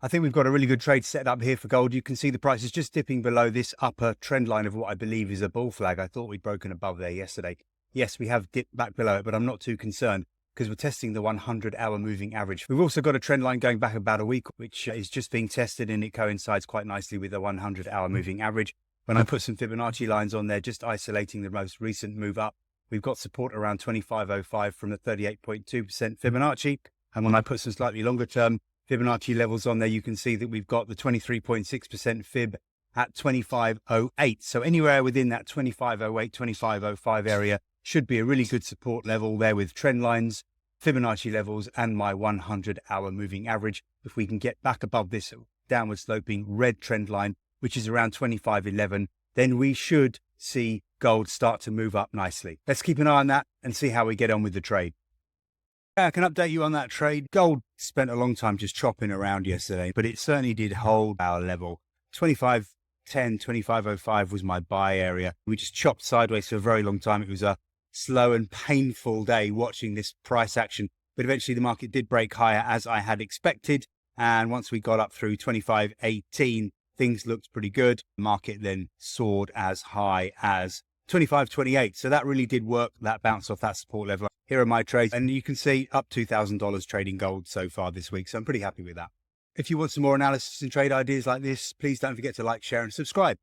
I think we've got a really good trade set up here for gold. You can see the price is just dipping below this upper trend line of what I believe is a bull flag. I thought we'd broken above there yesterday. Yes, we have dipped back below it, but I'm not too concerned because we're testing the 100-hour moving average. We've also got a trend line going back about a week, which is just being tested, and it coincides quite nicely with the 100-hour moving average. When I put some Fibonacci lines on there, just isolating the most recent move up, we've got support around 25.05 from the 38.2% Fibonacci. And when I put some slightly longer term Fibonacci levels on there, you can see that we've got the 23.6% Fib at 25.08. So anywhere within that 25.08, 25.05 area should be a really good support level there with trend lines, Fibonacci levels, and my 100-hour moving average. If we can get back above this downward sloping red trend line, which is around 25.11, then we should see gold start to move up nicely. Let's keep an eye on that and see how we get on with the trade. I can update you on that trade. Gold spent a long time just chopping around yesterday, but it certainly did hold our level. 25.10, 25.05 was my buy area. We just chopped sideways for a very long time. It was a slow and painful day watching this price action, but eventually the market did break higher as I had expected. And once we got up through 25.18, things looked pretty good. The market then soared as high as 25.28. So that really did work, that bounce off that support level. Here are my trades, and you can see up $2,000 trading gold so far this week. So I'm pretty happy with that. If you want some more analysis and trade ideas like this, please don't forget to like, share, and subscribe.